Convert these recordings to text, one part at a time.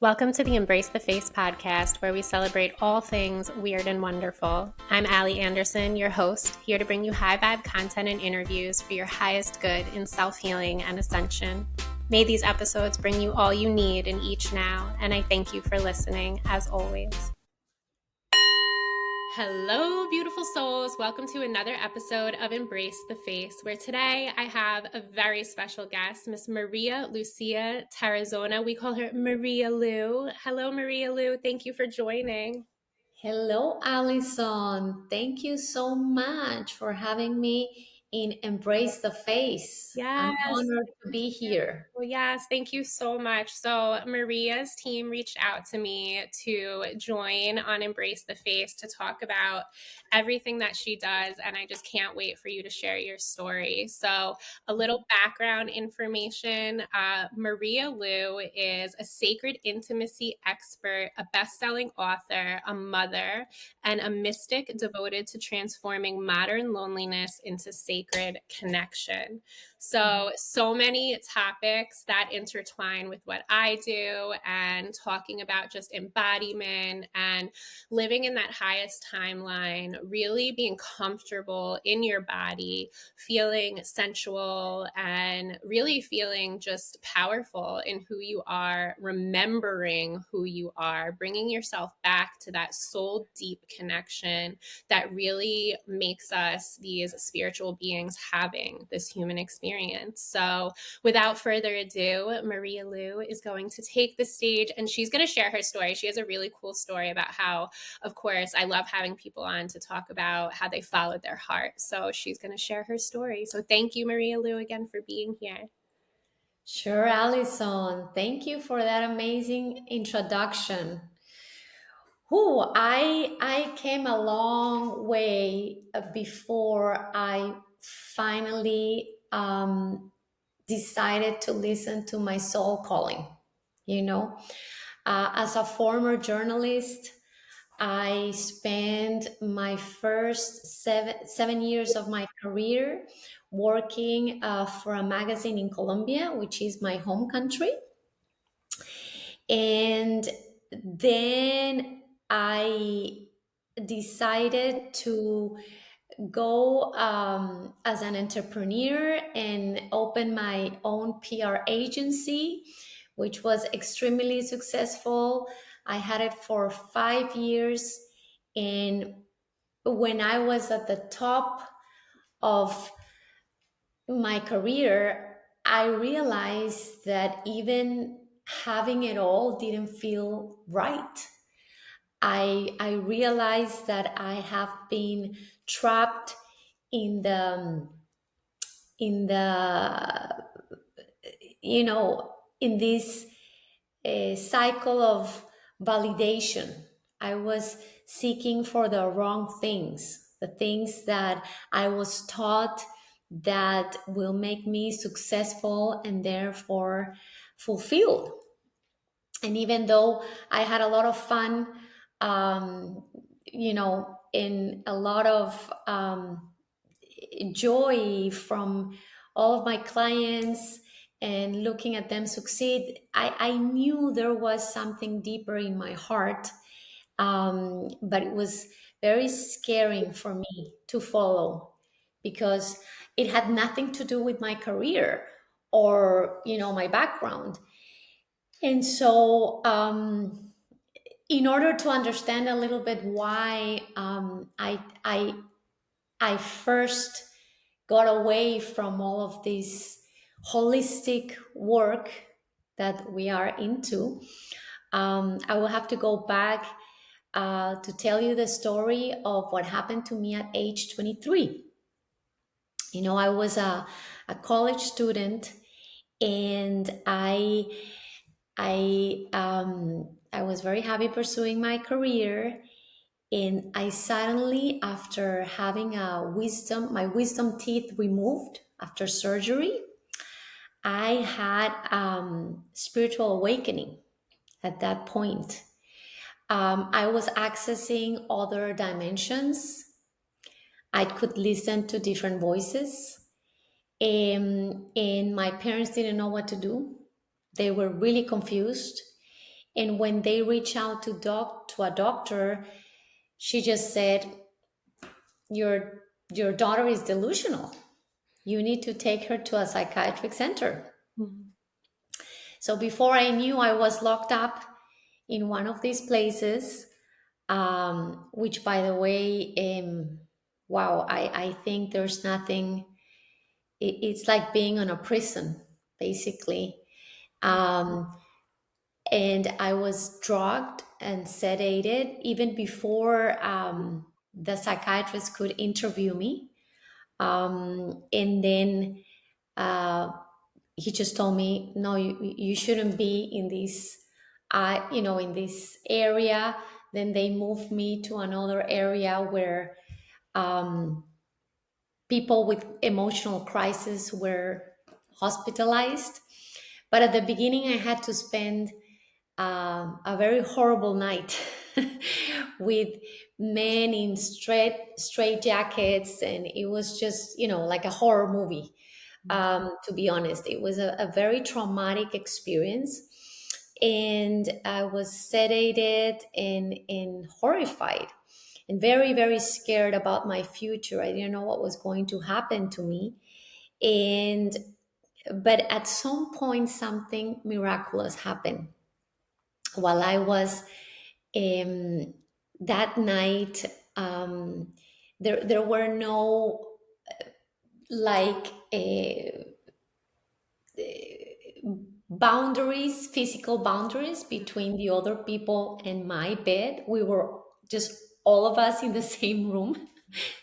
Welcome to the Embrace the Face podcast, where we celebrate all things weird and wonderful. I'm Allie Anderson, your host, here to bring you high vibe content and interviews for your highest good in self-healing and ascension. May these episodes bring you all you need in each now, and I thank you for listening, as always. Hello, beautiful souls. Welcome to another episode of Embrace the Face, where today I have a very special guest, Miss Maria Lucia Tarazona. We call her MariaLu. Hello, MariaLu. Thank you for joining. Hello, Allison. Thank you so much for having me in Embrace the Face. I'm Yes. honored to be here. Well, yes, thank you so much. So Maria's team reached out to me to join on Embrace the Face to talk about everything that she does, and I just can't wait for you to share your story. So a little background information. MariaLu is a sacred intimacy expert, a best-selling author, a mother, and a mystic devoted to transforming modern loneliness into sacred connection. So many topics that intertwine with what I do, and talking about just embodiment and living in that highest timeline, really being comfortable in your body, feeling sensual, and really feeling just powerful in who you are, remembering who you are, bringing yourself back to that soul deep connection that really makes us these spiritual beings having this human experience. So without further ado, MariaLu is going to take the stage and she's going to share her story. She has a really cool story about how, of course, I love having people on to talk about how they followed their heart. So she's going to share her story. So thank you, MariaLu, again for being here. Sure, Allison. Thank you for that amazing introduction. I came a long way before I finally decided to listen to my soul calling. You know, as a former journalist, I spent my first seven years of my career working for a magazine in Colombia, which is my home country. And then I decided to go as an entrepreneur and open my own PR agency, which was extremely successful. I had it for 5 years. And when I was at the top of my career, I realized that even having it all didn't feel right. I realized that I have been trapped in the in this cycle of validation. I was seeking for the wrong things, the things that I was taught that will make me successful and therefore fulfilled. And even though I had a lot of fun, in a lot of joy from all of my clients and looking at them succeed, I knew there was something deeper in my heart, but it was very scaring for me to follow because it had nothing to do with my career or my background. And so in order to understand a little bit why I first got away from all of this holistic work that we are into, I will have to go back to tell you the story of what happened to me at age 23. I was a college student, and I was very happy pursuing my career. And I suddenly, after having my wisdom teeth removed after surgery, I had spiritual awakening at that point. I was accessing other dimensions. I could listen to different voices. And my parents didn't know what to do. They were really confused. And when they reach out to a doctor, she just said, your daughter is delusional. You need to take her to a psychiatric center. Mhm. So before I knew, I was locked up in one of these places, which, by the way, wow, I think there's nothing, it's like being in a prison, basically. Um, and I was drugged and sedated even before the psychiatrist could interview me. And then uh, he just told me, no, you shouldn't be in this, in this area. Then they moved me to another area where um, people with emotional crisis were hospitalized. But at the beginning, I had to spend a very horrible night with men in straight jackets, and it was just, like a horror movie. To be honest, it was a very traumatic experience, and I was sedated and horrified and very, very scared about my future. I didn't know what was going to happen to me. And but at some point, something miraculous happened while I was um, that night. There were no, like, boundaries, physical boundaries between the other people and my bed. We were just all of us in the same room.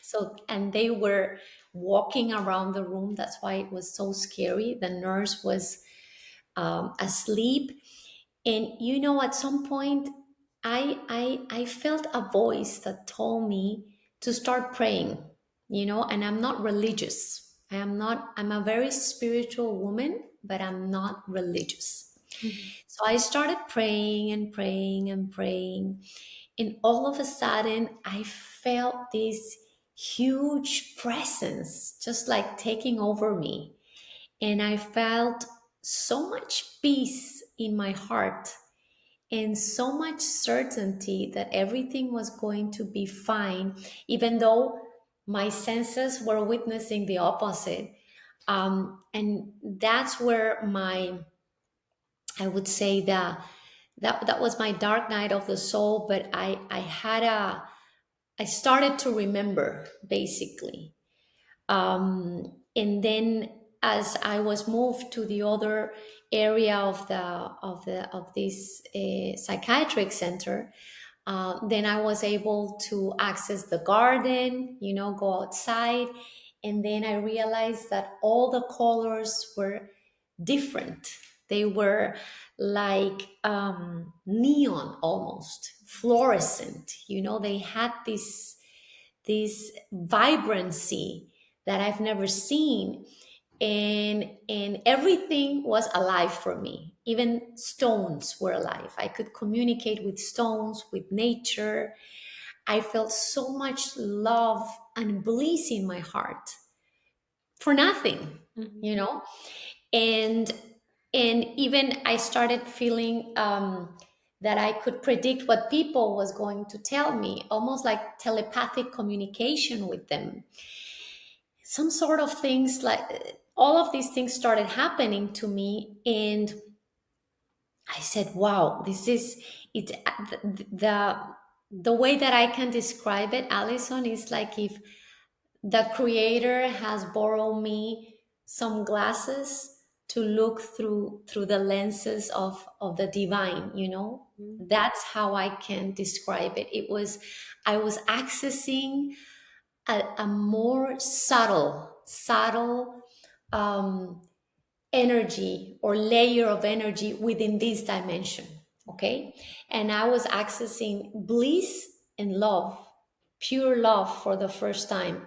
So, and they were walking around the room. That's why it was so scary. The nurse was asleep. And at some point, I felt a voice that told me to start praying. And I'm not religious. I'm a very spiritual woman, but I'm not religious. Mhm. So I started praying and praying and praying. And all of a sudden, I felt this huge presence just like taking over me. And I felt so much peace in my heart and so much certainty that everything was going to be fine, even though my senses were witnessing the opposite. And that's where I would say that was my dark night of the soul. But I started to remember, basically. And then, as I was moved to the other area of this psychiatric center, then I was able to access the garden, go outside. And then I realized that all the colors were different. They were like neon, almost fluorescent. They had this vibrancy that I've never seen. And everything was alive for me. Even stones were alive. I could communicate with stones, with nature. I felt so much love and bliss in my heart for nothing, Mhm. you know and and even I started feeling that I could predict what people was going to tell me, almost like telepathic communication with them. Some sort of things, like all of these things started happening to me. And I said, wow, this is it. The way that I can describe it, Alison, is like if the creator has borrowed me some glasses to look through the lenses of the divine. Mhm. That's how I can describe it. I was accessing a more subtle um, energy or layer of energy within this dimension. Okay. And I was accessing bliss and love, pure love, for the first time.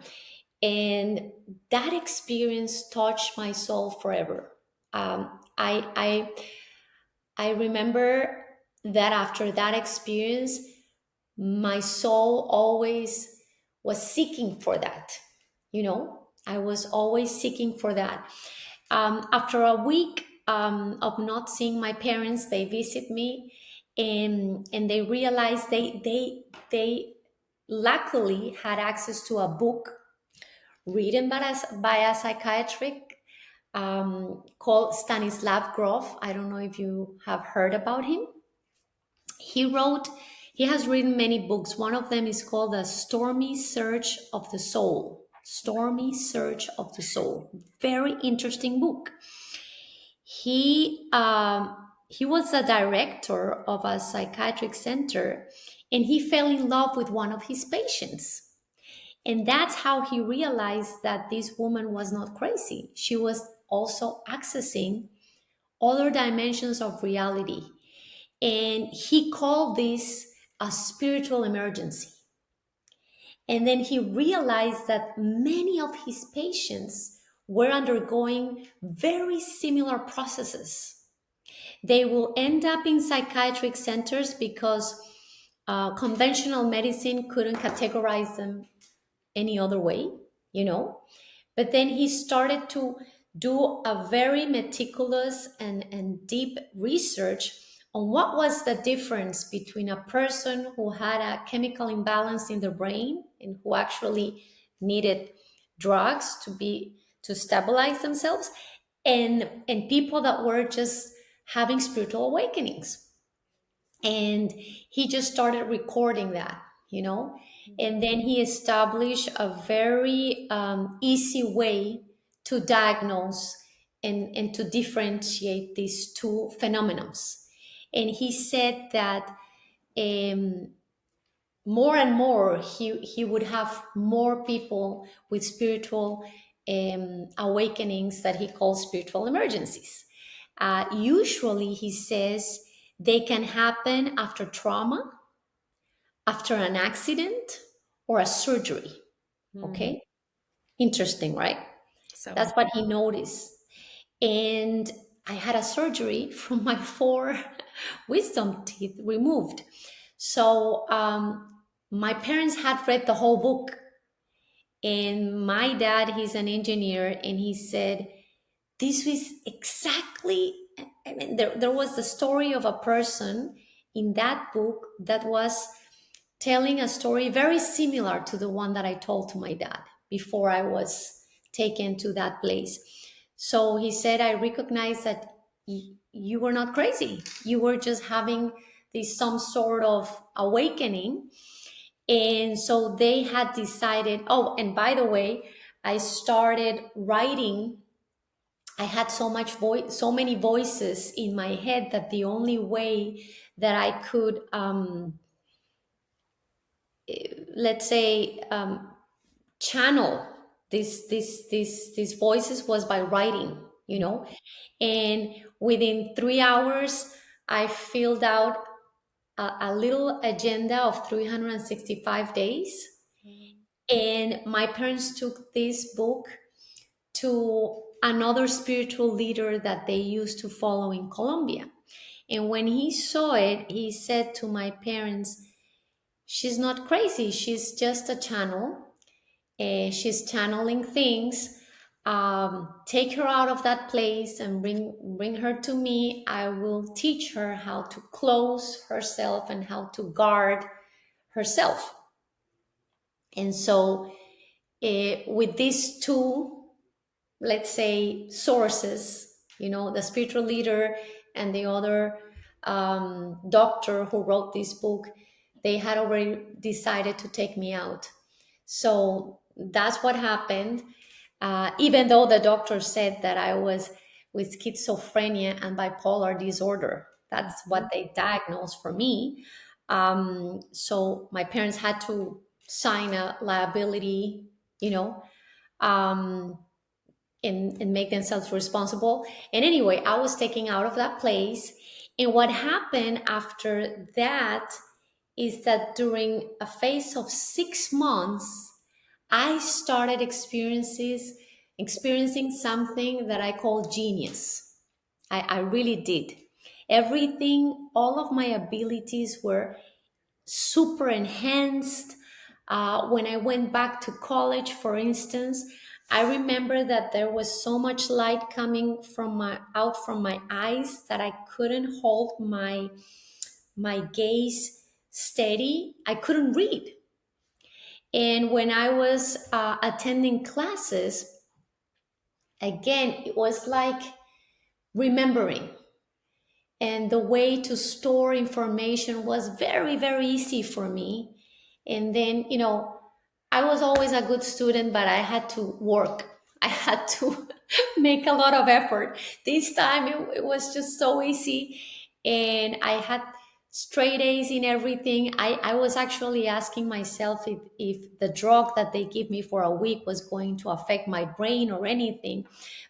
And that experience touched my soul forever. I remember that after that experience, my soul always was seeking for that. I was always seeking for that. After a week of not seeing my parents, they visit me, and they realized they luckily had access to a book written by a psychiatric called Stanislav Grof. I don't know if you have heard about him. He wrote, he has written many books. One of them is called The Stormy Search of the Soul. Stormy Search of the Soul. Very interesting book. He was a director of a psychiatric center, and he fell in love with one of his patients. And that's how he realized that this woman was not crazy. She was also accessing other dimensions of reality. And he called this a spiritual emergency. And then he realized that many of his patients were undergoing very similar processes. They will end up in psychiatric centers because conventional medicine couldn't categorize them any other way, you know. But then he started to do a very meticulous and deep research on what was the difference between a person who had a chemical imbalance in the brain and who actually needed drugs to stabilize themselves, and people that were just having spiritual awakenings. And he just started recording that, you know. And then he established a very easy way to diagnose and to differentiate these two phenomenons. And he said that um, more and more he would have more people with spiritual awakenings that he calls spiritual emergencies. Usually, he says they can happen after trauma, after an accident, or a surgery. Mm. Okay, interesting, right? So That's what he noticed. And I had a surgery from my four wisdom teeth removed. So my parents had read the whole book, and my dad, he's an engineer, and he said, this was exactly, I mean, there was the story of a person in that book that was telling a story very similar to the one that I told to my dad before I was taken to that place. So he said, I recognize that you were not crazy. You were just having this some sort of awakening. And so they had decided, oh, and by the way, I started writing. I had so much voice, so many voices in my head that the only way that I could, let's say, channel these voices was by writing, you know. And within 3 hours, I filled out a little agenda of 365 days. And my parents took this book to another spiritual leader that they used to follow in Colombia. And when he saw it, he said to my parents, she's not crazy, she's just a channel. She's channeling things. Take her out of that place and bring her to me. I will teach her how to close herself and how to guard herself. And so, with these two, let's say, sources, you know, the spiritual leader and the other doctor who wrote this book, they had already decided to take me out. So that's what happened. Even though the doctor said that I was with schizophrenia and bipolar disorder, that's what they diagnosed for me. So my parents had to sign a liability, you know, um, and make themselves responsible. And anyway, I was taken out of that place. And what happened after that is that during a phase of 6 months, I started experiencing something that I call genius. I really did. Everything, all of my abilities were super enhanced. When I went back to college, for instance, I remember that there was so much light coming from my out from my eyes that I couldn't hold my gaze steady, I couldn't read. And when I was attending classes, again, it was like remembering. And the way to store information was very, very easy for me. And then, I was always a good student, but I had to work. I had to make a lot of effort. This time it was just so easy. And I had straight A's in everything. I was actually asking myself if the drug that they give me for a week was going to affect my brain or anything,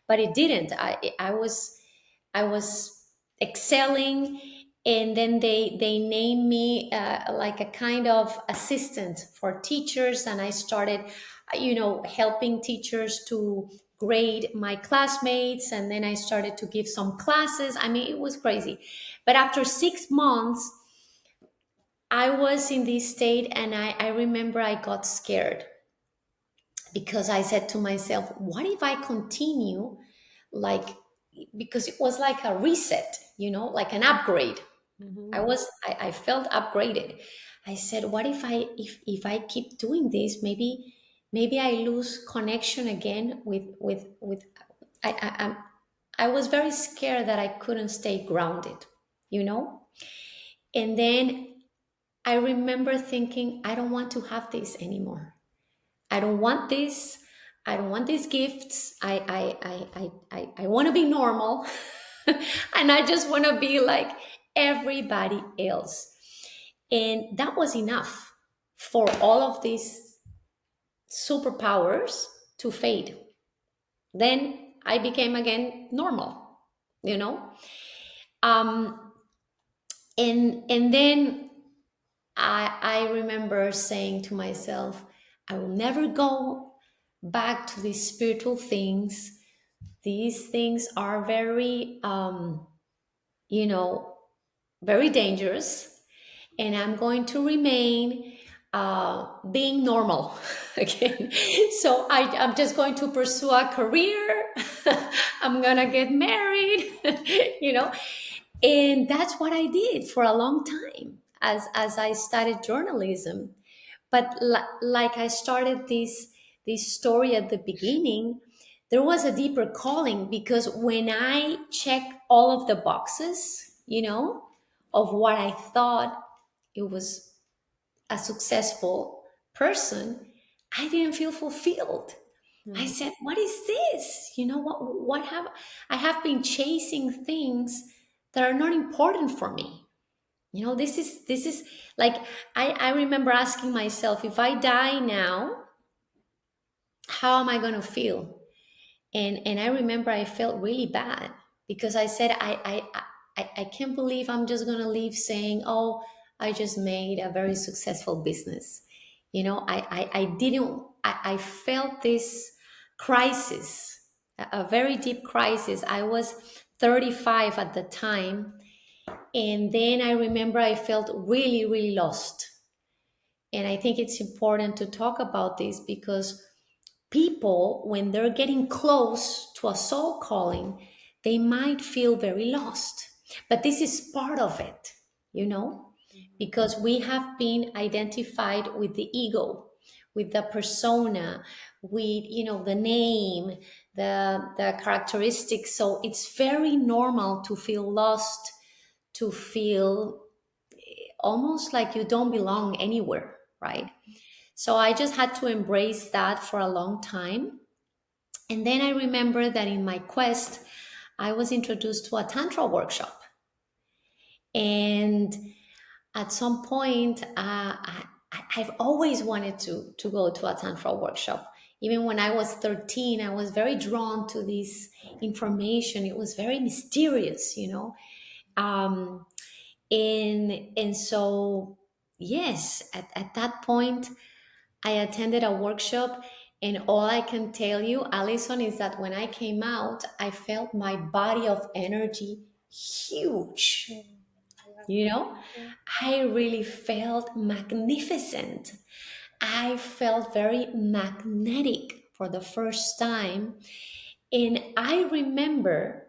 but it didn't. I was excelling, and then they named me like a kind of assistant for teachers, and I started helping teachers to grade my classmates, and then I started to give some classes. I mean, it was crazy. But after 6 months, I was in this state, and I remember I got scared because I said to myself, what if I continue, like, because it was like a reset, like an upgrade. Mm-hmm. I felt upgraded. I said, what if I keep doing this, maybe I lose connection again with I was very scared that I couldn't stay grounded, you know? And then I remember thinking, I don't want to have this anymore. I don't want this. I don't want these gifts. I want to be normal. And I just want to be like everybody else. And that was enough for all of these superpowers to fade. Then I became again normal, you know? Um, and then I remember saying to myself, I will never go back to these spiritual things. These things are very, you know, very dangerous, and I'm going to remain being normal again. So I'm just going to pursue a career. I'm gonna get married, you know, and that's what I did for a long time as I started journalism. But like I started this story at the beginning, there was a deeper calling, because when I checked all of the boxes, of what I thought it was a successful person, I didn't feel fulfilled. I Mm-hmm. said, "What is this? What have I have been chasing things that are not important for me." This is like, I remember asking myself, if I die now, how am I going to feel? And I remember I felt really bad, because I said, I can't believe I'm just going to leave saying, oh, I just made a very successful business. I didn't, I felt this crisis, a very deep crisis. I was 35 at the time. And then I remember I felt really, really lost. And I think it's important to talk about this, because people, when they're getting close to a soul calling, they might feel very lost. But this is part of it, you know, because we have been identified with the ego, with the persona, with, the name, the characteristics. So it's very normal to feel lost, to feel almost like you don't belong anywhere, right? So I just had to embrace that for a long time. And then I remember that in my quest, I was introduced to a Tantra workshop. And at some point, I've always wanted to go to a Tantra workshop. Even when I was 13, I was very drawn to this information. It was very mysterious. Um, and so, yes, at that point, I attended a workshop, and all I can tell you, Alison, is that when I came out, I felt my body of energy huge. I love You know, that. I really felt magnificent. I felt very magnetic for the first time. And I remember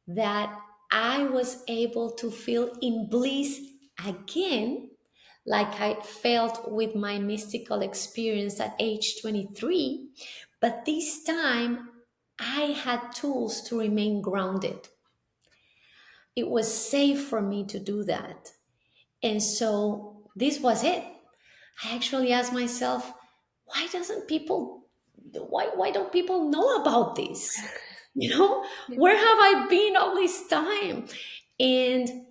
that I was able to feel in bliss again, like I felt with my mystical experience at age 23, but this time I had tools to remain grounded. It was safe for me to do that. And so this was it. I actually asked myself, why doesn't people why don't people know about this? You know, Yeah. where have I been all this time? And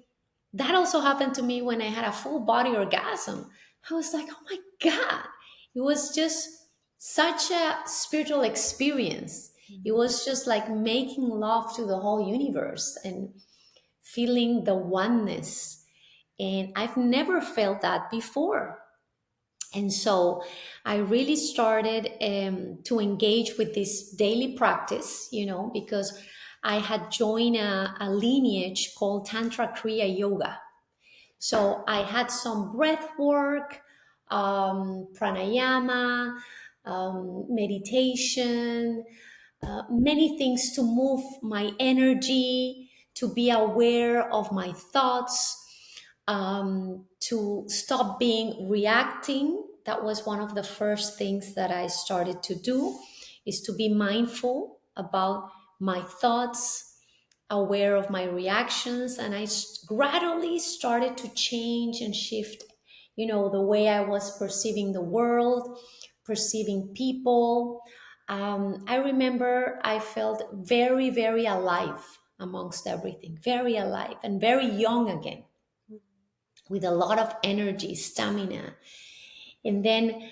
that also happened to me when I had a full body orgasm. I was like, oh my God. It was just such a spiritual experience. It was just like making love to the whole universe and feeling the oneness. And I've never felt that before. And so I really started to engage with this daily practice, because I had joined a lineage called Tantra Kriya Yoga. So I had some breath work, pranayama, meditation, many things to move my energy, to be aware of my thoughts, to stop being reacting. That was one of the first things that I started to do, is to be mindful about my thoughts, aware of my reactions, and gradually started to change and shift, the way I was perceiving the world, perceiving people. I remember I felt very, very alive amongst everything, very alive and very young again, with a lot of energy, stamina. And then,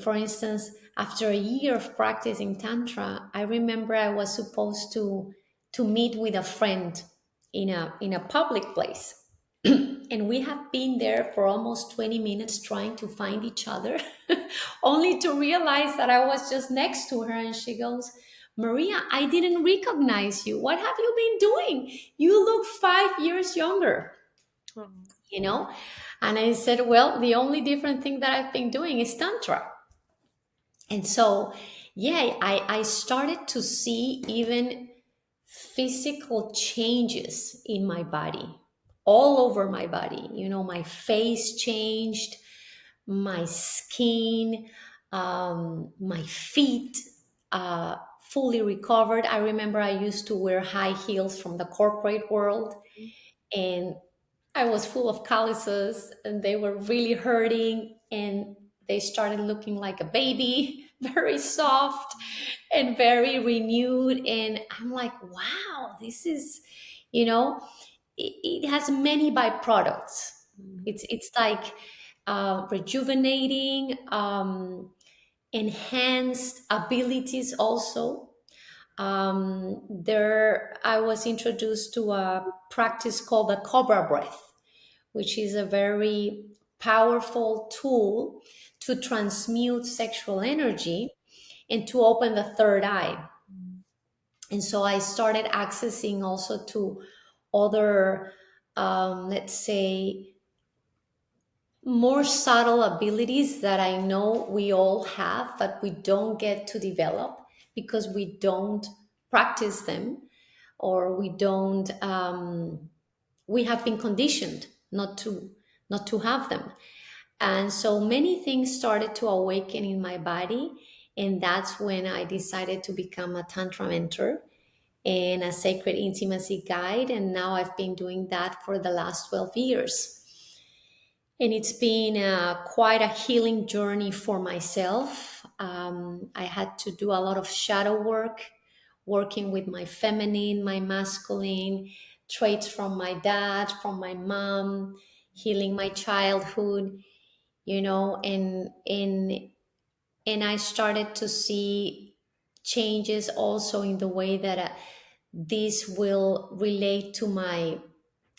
for instance, after a year of practicing Tantra, I remember I was supposed to meet with a friend in a public place. And we have been there for almost 20 minutes trying to find each other, only to realize that I was just next to her. And she goes, Maria, I didn't recognize you. What have you been doing? You look 5 years younger, Oh, you know? And I said, well, the only different thing that I've been doing is Tantra. And so, yeah, I started to see even physical changes in my body, all over my body. My face changed, my skin, my feet fully recovered. I remember I used to wear high heels from the corporate world, and I was full of calluses and they were really hurting, and they started looking like a baby, very soft and very renewed. And I'm like, wow, this is, you know, it has many byproducts. It's like rejuvenating, enhanced abilities also. There, I was introduced to a practice called the Cobra Breath, which is a very powerful tool to transmute sexual energy and to open the third eye. And so I started accessing also to other, let's say, more subtle abilities that I know we all have, but we don't get to develop because we don't practice them, or we have been conditioned not to have them. And so many things started to awaken in my body. And that's when I decided to become a Tantra mentor and a sacred intimacy guide. And now I've been doing that for the last 12 years. And it's been quite a healing journey for myself. I had to do a lot of shadow work, working with my feminine, my masculine traits from my dad, from my mom, healing my childhood, and I started to see changes also in the way that this will relate to my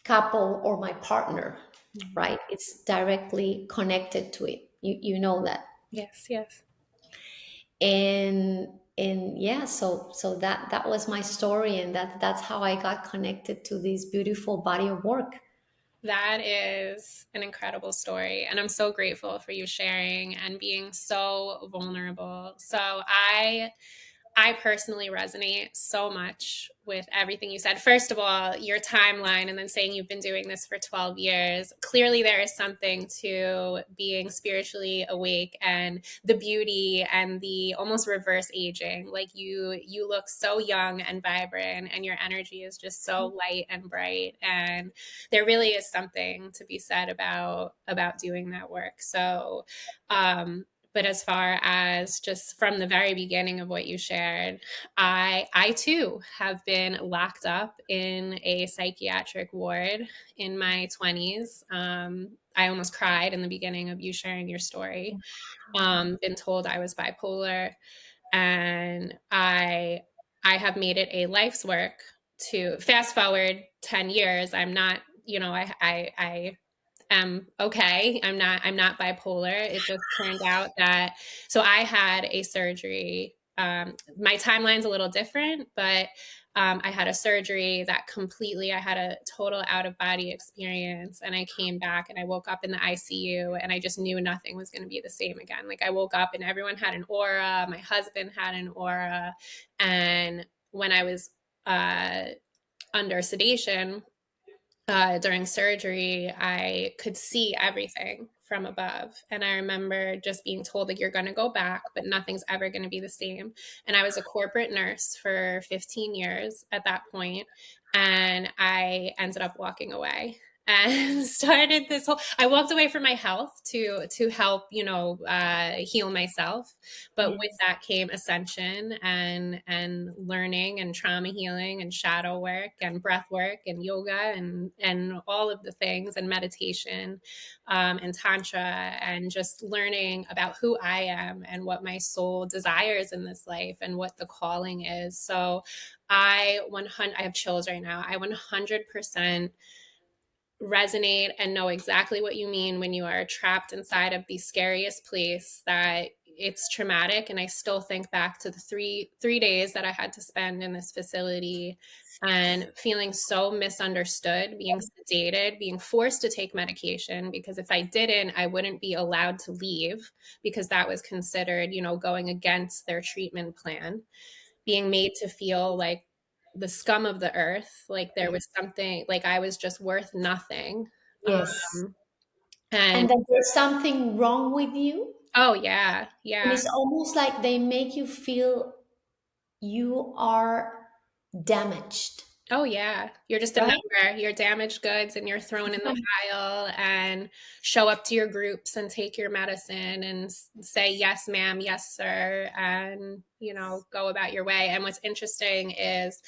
couple or my partner, right? It's directly connected to it. You know that. yes, yes. And yeah, so that was my story, and that's how I got connected to this beautiful body of work. That is an incredible story. And I'm so grateful for you sharing and being so vulnerable. So, I I personally resonate so much with everything you said. First of all, your timeline, and then saying you've been doing this for 12 years. Clearly, there is something to being spiritually awake and the beauty and the almost reverse aging. Like you look so young and vibrant, and your energy is just so light and bright. And there really is something to be said about doing that work. So, but as far as just from the very beginning of what you shared, I too have been locked up in a psychiatric ward in my 20s. I almost cried in the beginning of you sharing your story. Been told I was bipolar, and I have made it a life's work to fast forward 10 years. I'm not, I okay. I'm not bipolar. It just turned out that so I had a surgery. My timeline's a little different, but I had a surgery that completely I had a total out of body experience, and I came back and I woke up in the ICU, and I just knew nothing was going to be the same again. Like I woke up and everyone had an aura. My husband had an aura, and when I was uh, under sedation, during surgery, I could see everything from above. And I remember just being told, like, you're going to go back, but nothing's ever going to be the same. And I was a corporate nurse for 15 years at that point, and I ended up walking away and started this whole I walked away from my health to help heal myself, but with Yes. that came ascension and learning and trauma healing and shadow work and breath work and yoga and all of the things and meditation, and tantra, and just learning about who I am and what my soul desires in this life and what the calling is. So I have chills right now. I 100% resonate and know exactly what you mean when you are trapped inside of the scariest place that it's traumatic. And I still think back to the three days that I had to spend in this facility and feeling so misunderstood, being sedated, being forced to take medication, because if I didn't, I wouldn't be allowed to leave, because that was considered, going against their treatment plan, being made to feel like the scum of the earth, like there was something, like I was just worth nothing. Yes. Um, and And that there's something wrong with you. oh yeah, And yeah. it's almost like they make you feel you are damaged, Oh yeah, you're just a right? number. You're damaged goods, and you're thrown in the pile. And show up to your groups and take your medicine and say yes, ma'am, yes, sir, and go about your way. And what's interesting is,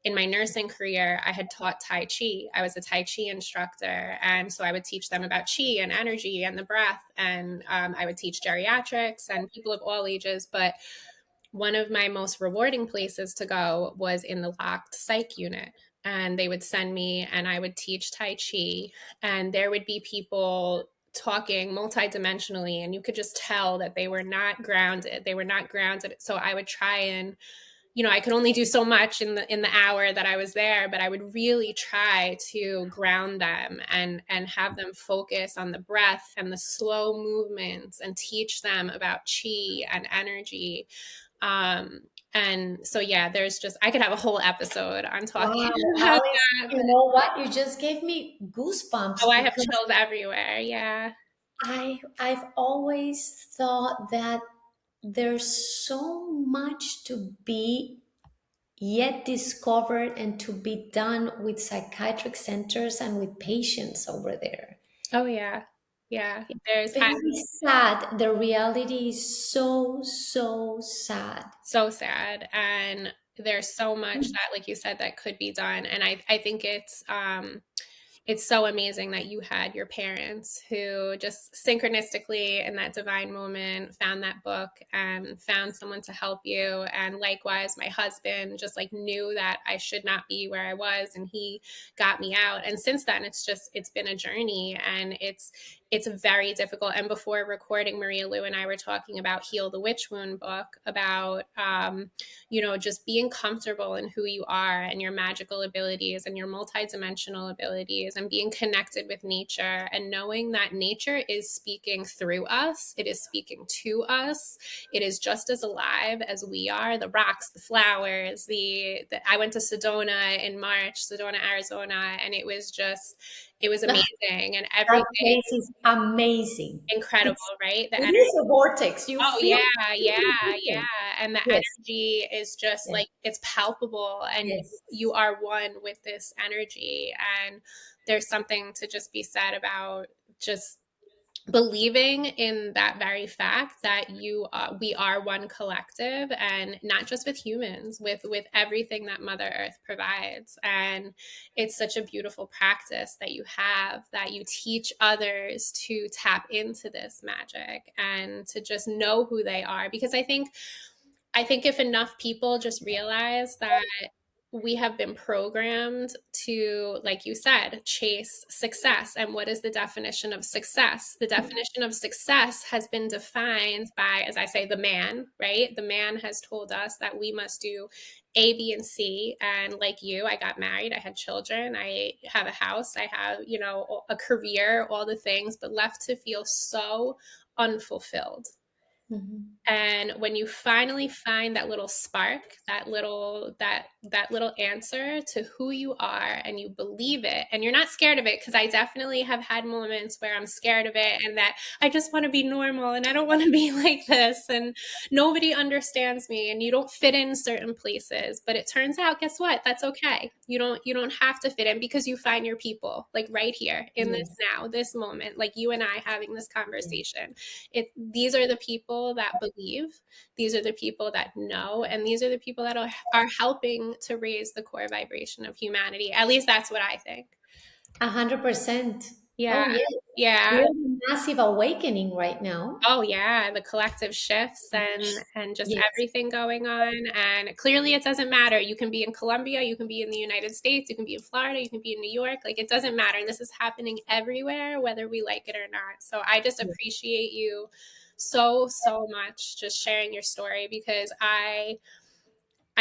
in my nursing career, I had taught Tai Chi. I was a Tai Chi instructor, and so I would teach them about Chi and energy and the breath, and I would teach geriatrics and people of all ages, but one of my most rewarding places to go was in the locked psych unit. And they would send me and I would teach Tai Chi, and there would be people talking multidimensionally, and you could just tell that they were not grounded. They were not grounded. So I would try and, I could only do so much in the hour that I was there, but I would really try to ground them and have them focus on the breath and the slow movements and teach them about chi and energy. um, and so, yeah, there's just, I could have a whole episode on talking Wow, about Alice, that. you know what? You just gave me Oh, goosebumps I have because chills everywhere. Yeah. I've always thought that there's so much to be yet discovered and to be done with psychiatric centers and with patients over there. Oh, yeah. Yeah. Very sad. The reality is so, so sad. So sad. And there's so much that, like you said, that could be done. And I think it's so amazing that you had your parents who just synchronistically in that divine moment found that book and found someone to help you. And likewise, my husband just like knew that I should not be where I was, and he got me out. And since then, it's been a journey, and it's very difficult. And before recording, MariaLu and I were talking about Heal the Witch Wound book, about, just being comfortable in who you are and your magical abilities and your multidimensional abilities, and being connected with nature and knowing that nature is speaking through us. It is speaking to us. It is just as alive as we are. The rocks, the flowers, I went to Sedona in March, Sedona, Arizona, and it was amazing, and That everything place is amazing. incredible, It's, right? The it energy. is a vortex. You Oh feel yeah, yeah, yeah. different. And the Yes, energy is just yes, like, it's palpable, and you yes. are one with this energy. And there's something to just be said about just believing in that very fact that we are one collective, and not just with humans, with everything that Mother Earth provides. And it's such a beautiful practice that you have, that you teach others to tap into this magic and to just know who they are. Because I think if enough people just realize that we have been programmed to, like you said, chase success. And what is the definition of success? The definition of success has been defined by, as I say, the man, right? The man has told us that we must do A, B, and C. And like you, I got married, I had children, I have a house, I have, a career, all the things, but left to feel so unfulfilled. Mhm. And when you finally find that little spark, that little answer to who you are, and you believe it, and you're not scared of it, because I definitely have had moments where I'm scared of it, and that I just want to be normal and I don't want to be like this, and nobody understands me, and you don't fit in certain places. But it turns out, guess what? That's okay. You don't have to fit in, because you find your people, like right here in this Yes, now, this moment, like you and I having this yes. conversation. These are the people that believe, these are the people that know, and these are the people that are helping to raise the core vibration of humanity. At least that's what I think. 100%. Yeah, Oh, yes. We're yeah. in a massive awakening right now. Oh yeah, the collective shifts, and just Yes, everything going on. And clearly it doesn't matter. You can be in Colombia, you can be in the United States, you can be in Florida, you can be in New York. Like, it doesn't matter. And this is happening everywhere, whether we like it or not. So I just yes. appreciate you so, so much, just sharing your story, because I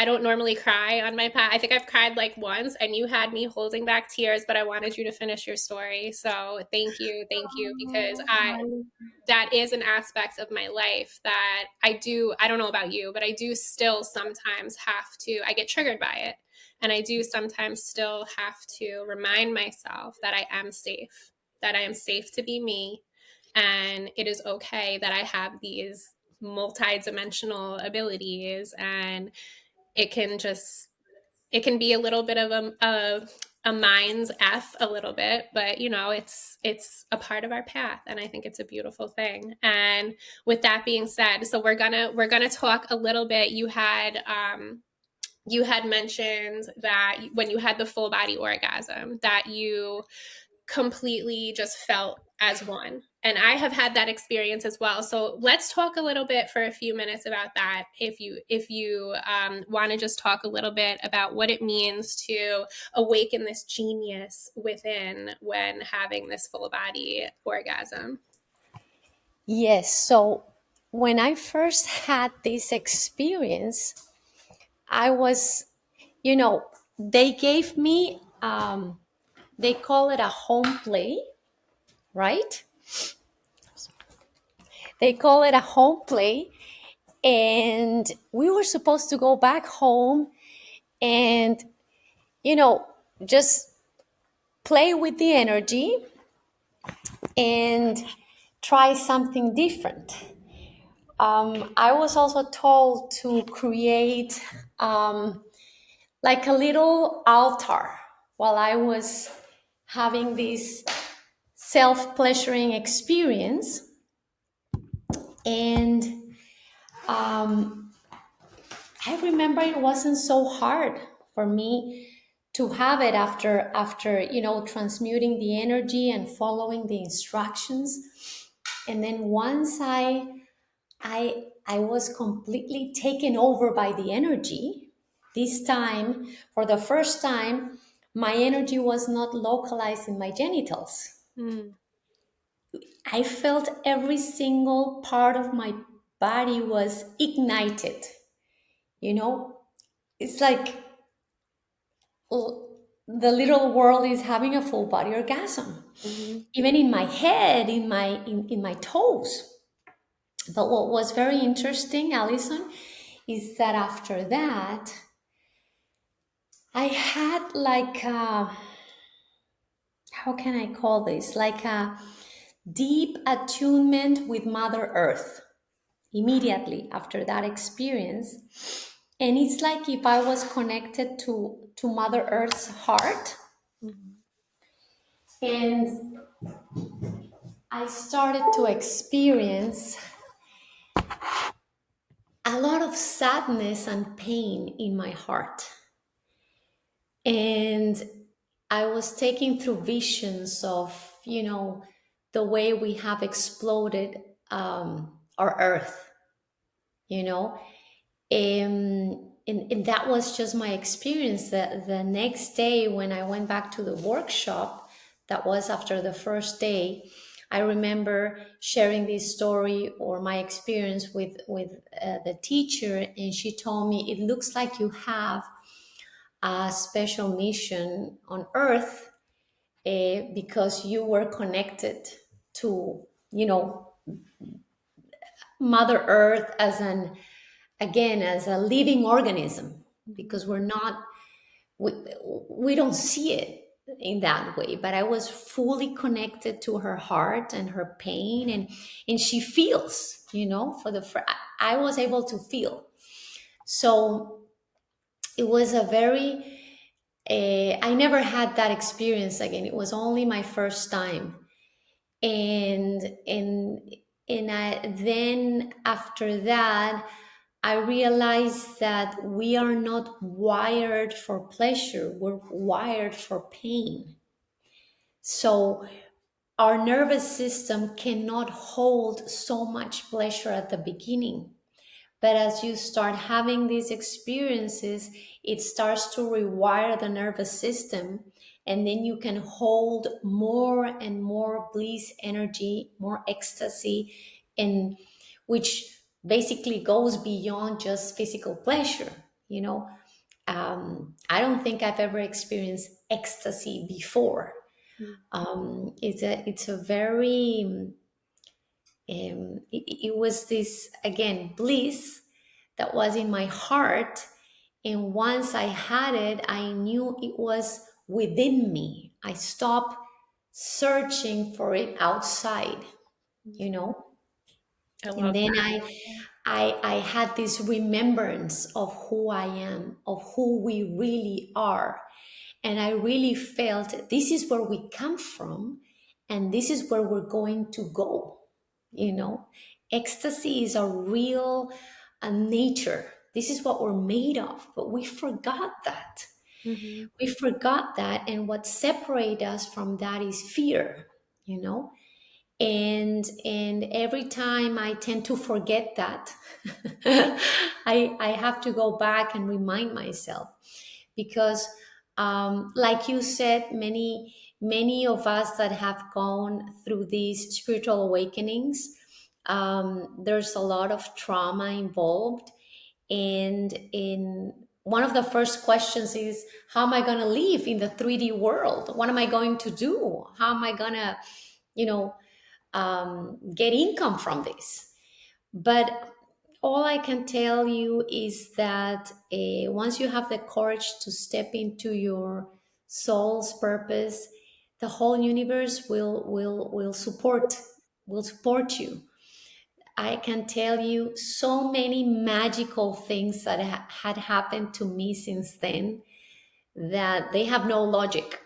don't normally cry on my path. I think I've cried like once, and you had me holding back tears, but I wanted you to finish your story. So thank you, because Oh, I Molly. that is an aspect of my life that I don't know about you, but I do still sometimes have to, I get triggered by it. And I do sometimes still have to remind myself that I am safe, that I am safe to be me. And it is okay that I have these multidimensional abilities, and it can just it can be a little bit of a mind's f a little bit, but it's a part of our path, and I think it's a beautiful thing. And with that being said, so we're gonna talk a little bit. You had mentioned that when you had the full body orgasm, that you completely just felt as one. And I have had that experience as well. So let's talk a little bit for a few minutes about that. If you want to just talk a little bit about what it means to awaken this genius within when having this full body orgasm. Yes. So when I first had this experience, I was, you know, they gave me, they call it a home play, right? They call it a home play. And we were supposed to go back home and, you know, just play with the energy and try something different. I was also told to create like a little altar while I was having this self pleasuring experience. And I remember it wasn't so hard for me to have it after transmuting the energy and following the instructions. And then once I was completely taken over by the energy. This time, for the first time, my energy was not localized in my genitals. Mm. I felt every single part of my body was ignited. You know, it's like the little world is having a full body orgasm, Mm-hmm. even in my head, in my toes. But what was very interesting, Alison, is that after that, I had like how can I call this? Like a deep attunement with Mother Earth immediately after that experience. And it's like if I was connected to Mother Earth's heart, Mm-hmm. and I started to experience a lot of sadness and pain in my heart. And I was taking through visions of, the way we have exploded our earth, you know. And that was just my experience. The next day, when I went back to the workshop, that was after the first day, I remember sharing this story or my experience with the teacher, and she told me, it looks like you have a special mission on earth, because you were connected to, Mother Earth as an, again, as a living organism, Mm-hmm. because we, we don't see it in that way. But I was fully connected to her heart and her pain, and she feels, for I was able to feel. So it was a very, I never had that experience again. It was only my first time. And and and I then, after that, I realized that we are not wired for pleasure, we're wired for pain. So our nervous system cannot hold so much pleasure at the beginning. But as you start having these experiences, it starts to rewire the nervous system. And then you can hold more and more bliss energy, more ecstasy, and which basically goes beyond just physical pleasure. You know, I don't think I've ever experienced ecstasy before. It's a very it was this, again, bliss that was in my heart. And once I had it, I knew it was within me. I stopped searching for it outside, you know. I And love then that. I had this remembrance of who I am, of who we really are. And I really felt this is where we come from, and this is where we're going to go. You know, ecstasy is a real nature. This is what we're made of, but we forgot that. Mm-hmm. We forgot that, and what separates us from that is fear. You know, and every time I tend to forget that, I have to go back and remind myself, because like you said, many of us that have gone through these spiritual awakenings, there's a lot of trauma involved. And in one of the first questions is, how am I going to live in the 3D world? What am I going to do? How am I going to, you know get income from this? But all I can tell you is that once you have the courage to step into your soul's purpose, the whole universe will support you. I can tell you so many magical things that had happened to me since then, that they have no logic.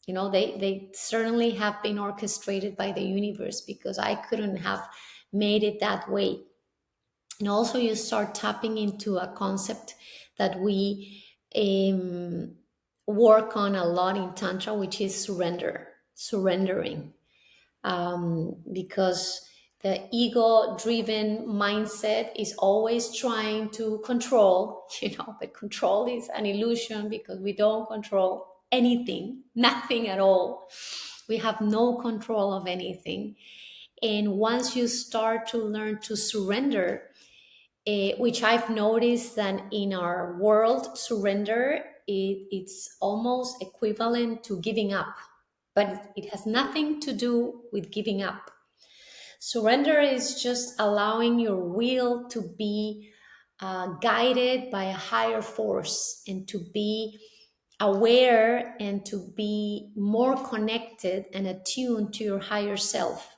They certainly have been orchestrated by the universe, because I couldn't have made it that way. And also, you start tapping into a concept that we um, work on a lot in Tantra, which is surrendering. Because the ego driven mindset is always trying to control, but control is an illusion, because we don't control anything, nothing at all. We have no control of anything. And once you start to learn to surrender, which I've noticed that in our world, surrender, it's almost equivalent to giving up, but it has nothing to do with giving up. Surrender is just allowing your will to be guided by a higher force, and to be aware and to be more connected and attuned to your higher self,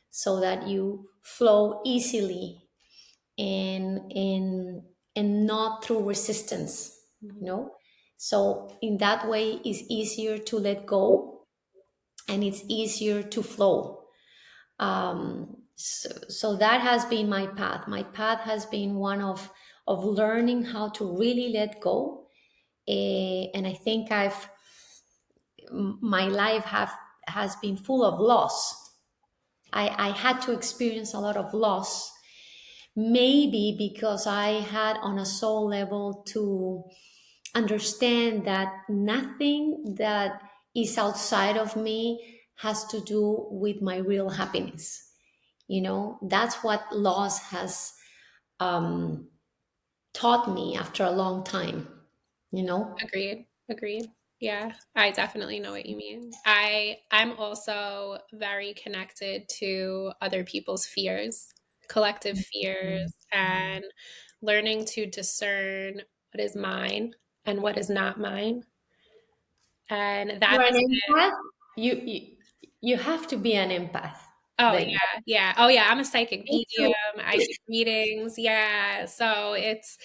so that you flow easily and not through resistance, you Mhm. know. So in that way it's easier to let go, and it's easier to flow. So that has been my path. My path has been one of learning how to really let go. And I think my life have has been full of loss. I had to experience a lot of loss, maybe because I had on a soul level to understand that nothing that is outside of me has to do with my real happiness. You know, that's what loss has taught me after a long time, you know. Agreed. Agreed. Yeah, I definitely know what you mean. I'm also very connected to other people's fears, collective fears, and learning to discern what is mine and what is not mine. And that You're an has empath. You have to be an empath Oh, then. yeah, yeah. Oh, yeah, I'm a psychic Me too. medium, I give readings, yeah, so it's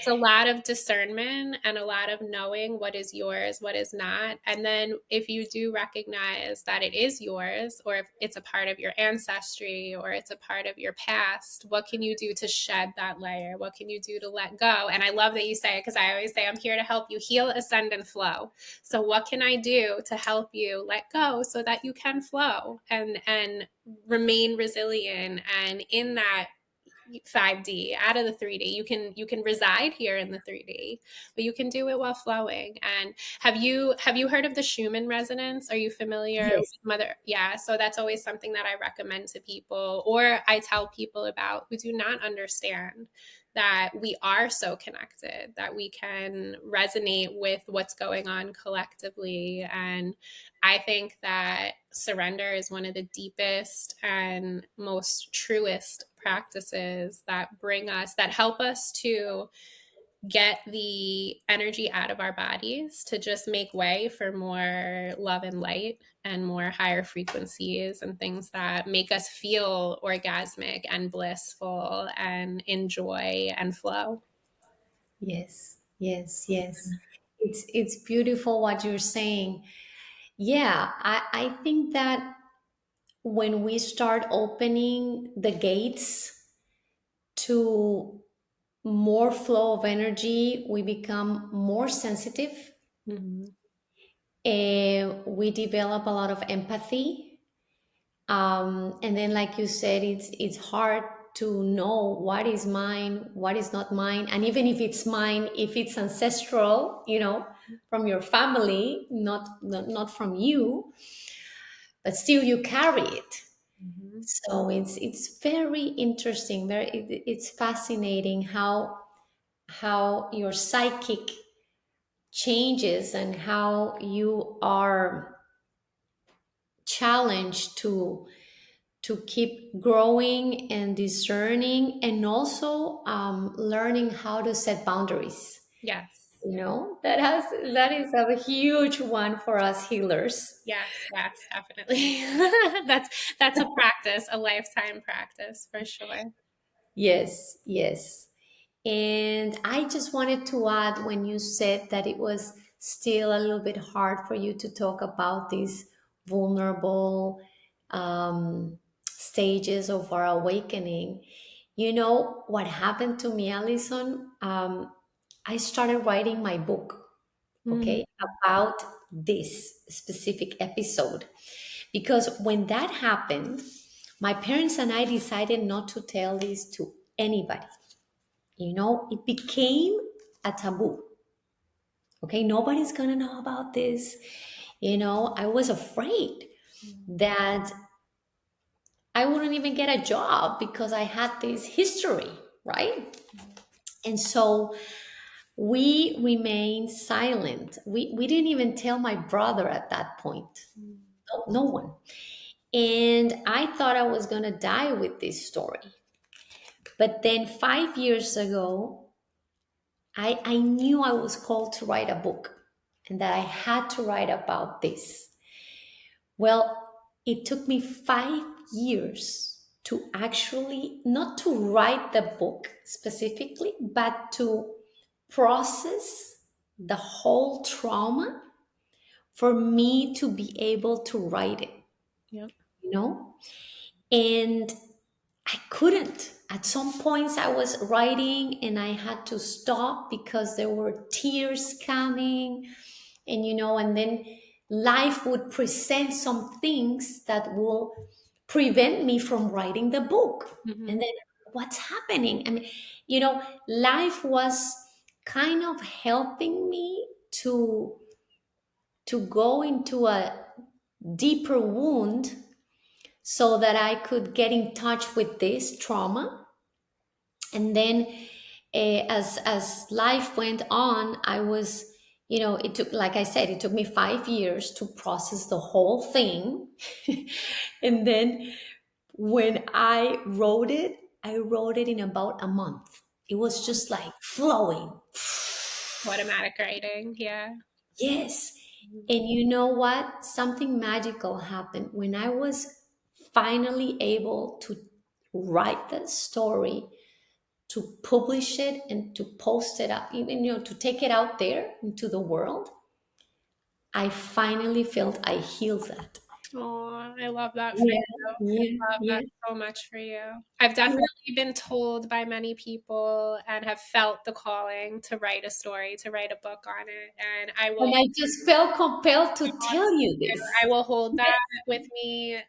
a lot of discernment and a lot of knowing what is yours, what is not, and then if you do recognize that it is yours, or if it's a part of your ancestry, or it's a part of your past, what can you do to shed that layer? What can you do to let go? And I love that you say it, because I always say, I'm here to help you heal, ascend, and flow. So what can I do to help you let go so that you can flow and remain resilient, and in that 5D out of the 3D, you can reside here in the 3D, but you can do it while flowing. And have you heard of the Schumann resonance? Are you familiar with Yes. Mother? Yeah, so that's always something that I recommend to people, or I tell people about, who do not understand that we are so connected, that we can resonate with what's going on collectively. And I think that surrender is one of the deepest and most truest practices that bring us, that help us to get the energy out of our bodies to just make way for more love and light and more higher frequencies and things that make us feel orgasmic and blissful and enjoy and flow. Yes. Yes. Yes. It's beautiful what you're saying. Yeah, I think that when we start opening the gates to more flow of energy, we become more sensitive. Mhm. We develop a lot of empathy. And then, like you said, it's hard to know what is mine, what is not mine, and even if it's mine, if it's ancestral, you know, from your family, not from you, but still you carry it. Mhm. So it's very interesting. It's fascinating how your psychic changes, and how you are challenged to keep growing and discerning, and also learning how to set boundaries. Yes. You know, that is a huge one for us healers. Yes, yes, definitely. That's a practice, a lifetime practice for sure. Yes, yes. And I just wanted to add, when you said that it was still a little bit hard for you to talk about these vulnerable stages of our awakening. You know what happened to me, Alison? I started writing my book, Mm, okay, about this specific episode. Because when that happened, my parents and I decided not to tell this to anybody. You know, it became a taboo. Okay, nobody's gonna know about this. You know, I was afraid mm, that I wouldn't even get a job because I had this history, right? And so we remained silent. We didn't even tell my brother at that point. Mm. No, no one. And I thought I was going to die with this story. But then 5 years ago, I knew I was called to write a book and that I had to write about this. Well, it took me 5 years to actually, not to write the book specifically, but to process the whole trauma for me to be able to write it, Yep. you know? And I couldn't. At some points, I was writing and I had to stop because there were tears coming, and then life would present some things that will prevent me from writing the book. And Hmm. then what's happening? I mean, life was kind of helping me to go into a deeper wound so that I could get in touch with this trauma. And then as life went on, I was, it took, like I said, it took me 5 years to process the whole thing. And then when I wrote it in about a month. It was just like flowing. Automatic writing. Yeah. Yes. Mhm. And you know what? Something magical happened when I was finally able to write the story, to publish it and to post it up, even, to take it out there into the world. I finally felt I healed that. Oh, I love that for Yeah, you. yeah, I love yeah. that so much for you. I've definitely been told by many people and have felt the calling to write a story, to write a book on it. And I And will, I just felt compelled to tell you I this. will hold that with me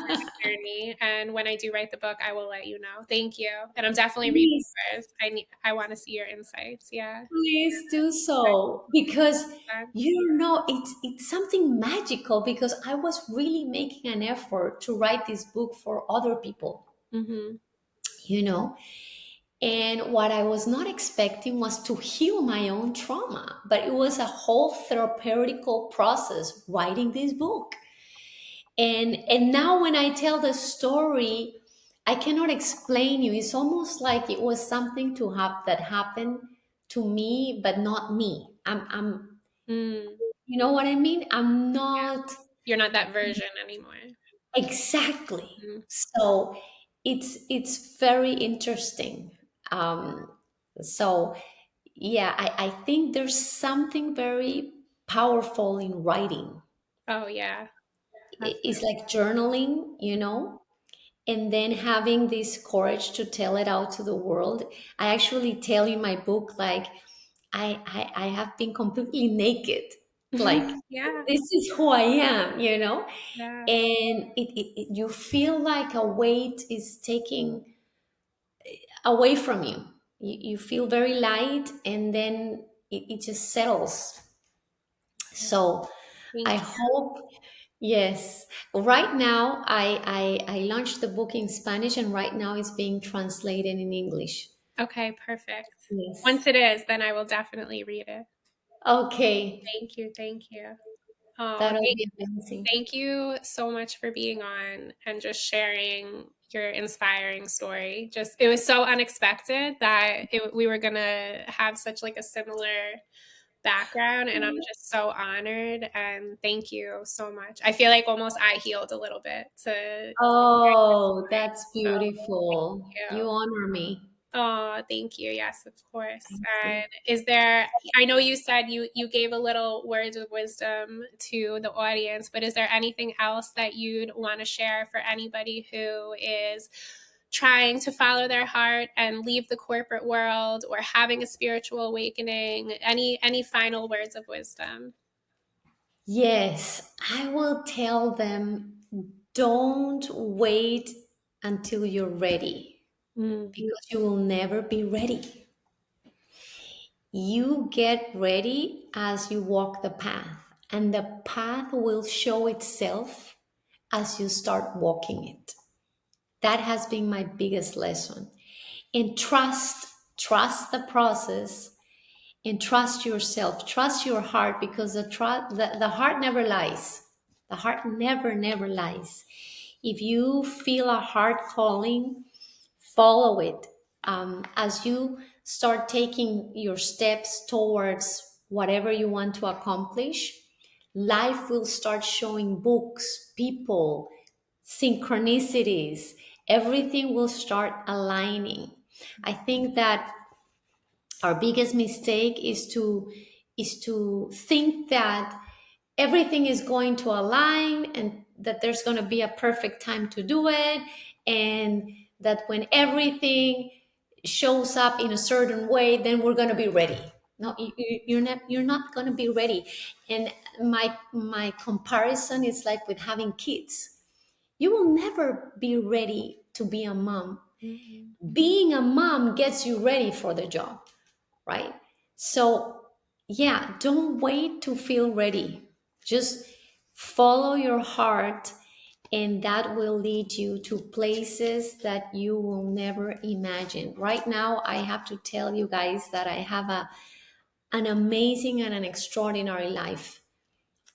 through the journey. And when I do write the book, I will let you know. Thank you. And I'm definitely reading Please, yours. I want to see your insights. Yeah. please do so, because Um, it's something magical, because I was really making an effort to write this book for other people, mhm. you know. And what I was not expecting was to heal my own trauma, but it was a whole therapeutical process writing this book. And now when I tell the story, I cannot explain you. It's almost like it was something to have that happened to me, but not me. I'm Mm. you know what I mean? I'm not You're not that version anymore. exactly. Mm. So it's very interesting. So yeah, I think there's something very powerful in writing. Oh, yeah. It's like journaling, and then having this courage to tell it out to the world. I actually tell in my book, like, I have been completely naked. Like, Yeah. this is who I am, Yeah. and you feel like a weight is taking away from you. You feel very light, and then it just settles. Yeah. So I Thank you. hope, yes. Right now, I launched the book in Spanish, and right now it's being translated in English. Okay, perfect. Yes. Once it is, then I will definitely read it. Okay. Thank you. Thank you. Oh, That'll be amazing. thank you so much for being on and just sharing your inspiring story. Just it was so unexpected that we were gonna have such like a similar background, and I'm just so honored and thank you so much. I feel like almost I healed a little bit to Oh, that's so beautiful. thank you. You honor me. Oh, thank you. Yes, of course. Thank you. And is there, I know you said you gave a little words of wisdom to the audience, but is there anything else that you'd want to share for anybody who is trying to follow their heart and leave the corporate world or having a spiritual awakening? Any final words of wisdom? Yes, I will tell them, don't wait until you're ready, Mm. because you will never be ready. You get ready as you walk the path, and the path will show itself as you start walking it. That has been my biggest lesson. And trust the process, and trust yourself, trust your heart, because the heart never lies. The heart never lies. If you feel a heart calling, follow it. As you start taking your steps towards whatever you want to accomplish, life will start showing books, people, synchronicities. Everything will start aligning. I think that our biggest mistake is to think that everything is going to align, and that there's going to be a perfect time to do it, and that when everything shows up in a certain way, then we're going to be ready. No, you're not going to be ready. And my comparison is like with having kids. You will never be ready to be a mom. Being a mom gets you ready for the job, right? So, yeah, don't wait to feel ready. Just follow your heart, and that will lead you to places that you will never imagine. Right now, I have to tell you guys that I have an amazing and an extraordinary life,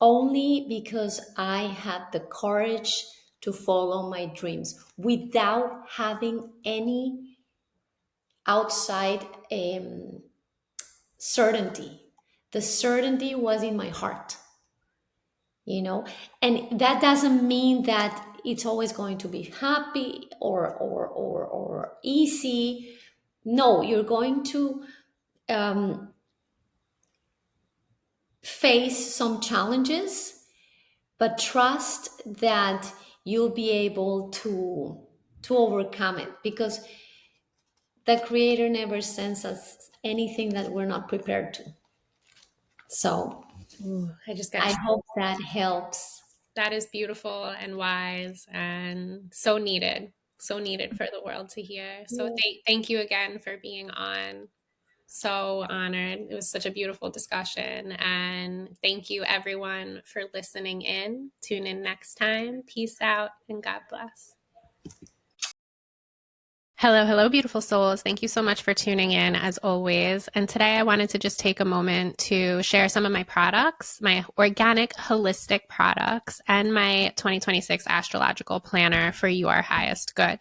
only because I had the courage to follow my dreams without having any outside certainty. The certainty was in my heart, you know, and that doesn't mean that it's always going to be happy or easy. No, you're going to um, face some challenges, but trust that you'll be able to overcome it, because the creator never sends us anything that we're not prepared to. So Ooh, I just got I hope chills. that helps. That is beautiful and wise and so needed. So needed for the world to hear. So thank you again for being on. So honored. It was such a beautiful discussion. And thank you, everyone, for listening in. Tune in next time. Peace out and God bless. Hello, hello, beautiful souls. Thank you so much for tuning in as always. And today I wanted to just take a moment to share some of my products, my organic holistic products, and my 2026 astrological planner for your highest good.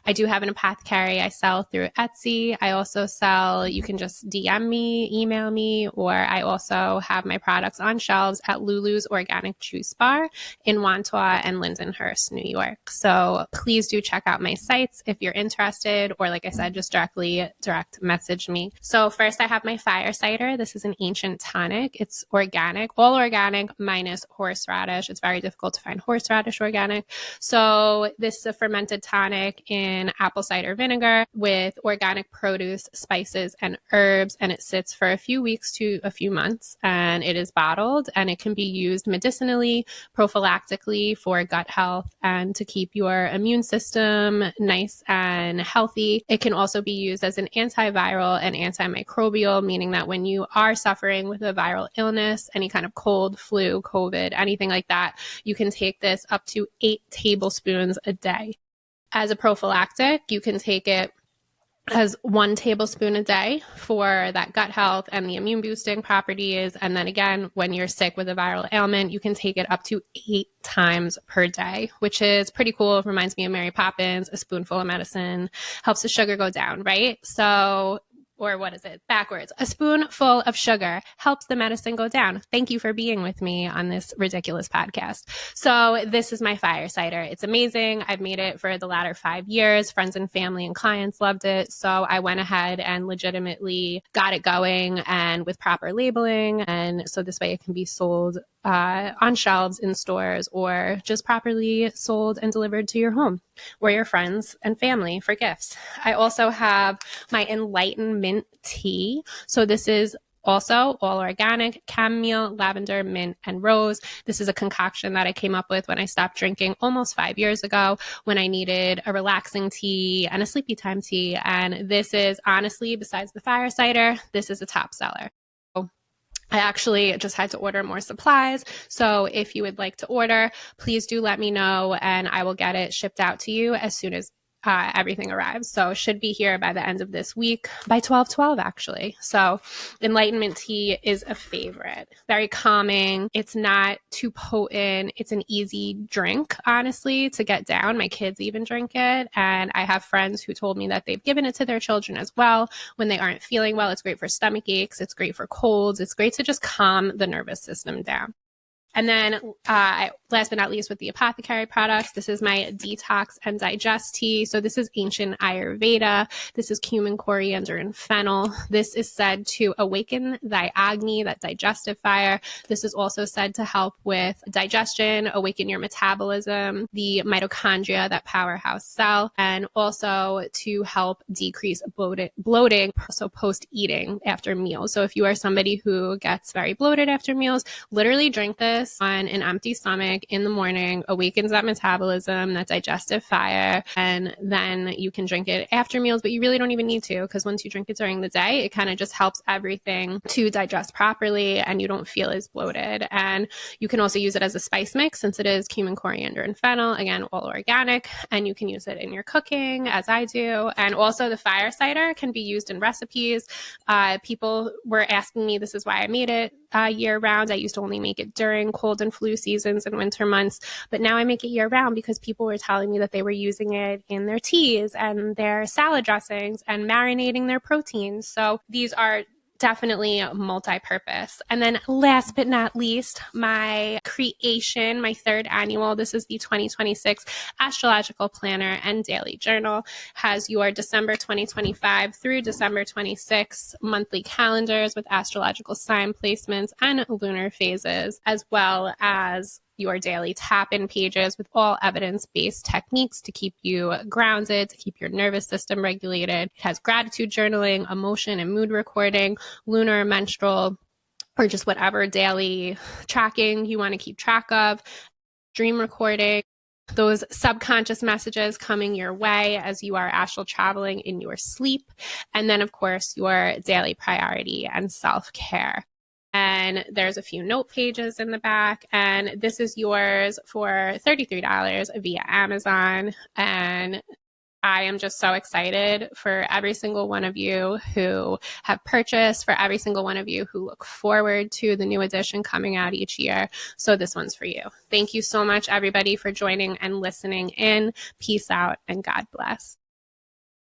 I do have an apothecary I sell through Etsy. I also sell, you can just DM me, email me, or I also have my products on shelves at Lulu's Organic Juice Bar in Wantua and Lindenhurst, New York. So please do check out my sites if you're interested, or like I said, just direct message me. So first I have my fire cider. This is an ancient tonic. It's organic, all organic minus horseradish. It's very difficult to find horseradish organic. So this is a fermented tonic in apple cider vinegar with organic produce, spices, and herbs, and it sits for a few weeks to a few months, and it is bottled, and it can be used medicinally, prophylactically for gut health and to keep your immune system nice and healthy. It can also be used as an antiviral and antimicrobial, meaning that when you are suffering with a viral illness, any kind of cold, flu, COVID, anything like that, you can take this up to 8 tablespoons a day. As a prophylactic, you can take it as 1 tablespoon a day for that gut health and the immune boosting properties. And then again, when you're sick with a viral ailment, you can take it up to 8 times per day, which is pretty cool. It reminds me of Mary Poppins, a spoonful of medicine helps the sugar go down, right? So, or what is it? Backwards. A spoonful of sugar helps the medicine go down. Thank you for being with me on this ridiculous podcast. So this is my fire cider. It's amazing. I've made it for the latter 5 years. Friends and family and clients loved it. So I went ahead and legitimately got it going, and with proper labeling. And so this way it can be sold on shelves in stores, or just properly sold and delivered to your home or your friends and family for gifts. I also have my Enlightenment tea. So this is also all organic, chamomile, lavender, mint, and rose. This is a concoction that I came up with when I stopped drinking almost 5 years ago, when I needed a relaxing tea and a sleepy time tea. And this is honestly, besides the fire cider, this is a top seller. I actually just had to order more supplies. So if you would like to order, please do let me know, and I will get it shipped out to you as soon as everything arrives. So it should be here by the end of this week, by 12/12 actually. So enlightenment tea is a favorite. Very calming. It's not too potent. It's an easy drink, honestly, to get down. My kids even drink it. And I have friends who told me that they've given it to their children as well when they aren't feeling well. It's great for stomach aches. It's great for colds. It's great to just calm the nervous system down. And then last but not least, with the apothecary products, this is my detox and digest tea. So this is ancient Ayurveda. This is cumin, coriander, and fennel. This is said to awaken thy Agni, that digestive fire. This is also said to help with digestion, awaken your metabolism, the mitochondria, that powerhouse cell, and also to help decrease bloating, so post-eating after meals. So if you are somebody who gets very bloated after meals, literally drink this on an empty stomach in the morning, awakens that metabolism, that digestive fire, and then you can drink it after meals, but you really don't even need to, because once you drink it during the day, it kind of just helps everything to digest properly and you don't feel as bloated. And you can also use it as a spice mix, since it is cumin, coriander, and fennel, again, all organic, and you can use it in your cooking, as I do. And also the fire cider can be used in recipes. People were asking me, this is why I made it year round. I used to only make it during cold and flu seasons and winter months, but now I make it year round because people were telling me that they were using it in their teas and their salad dressings and marinating their proteins. So these are definitely multi-purpose. And then last but not least, my creation, my third annual, this is the 2026 astrological planner and daily journal, has your December 2025 through December 26 monthly calendars with astrological sign placements and lunar phases, as well as your daily tap-in pages with all evidence-based techniques to keep you grounded, to keep your nervous system regulated. It has gratitude journaling, emotion and mood recording, lunar, menstrual, or just whatever daily tracking you want to keep track of, dream recording, those subconscious messages coming your way as you are astral traveling in your sleep, and then, of course, your daily priority and self-care. And there's a few note pages in the back, and this is yours for $33 via Amazon. And I am just so excited for every single one of you who have purchased, for every single one of you who look forward to the new edition coming out each year. So this one's for you. Thank you so much, everybody, for joining and listening in. Peace out and God bless.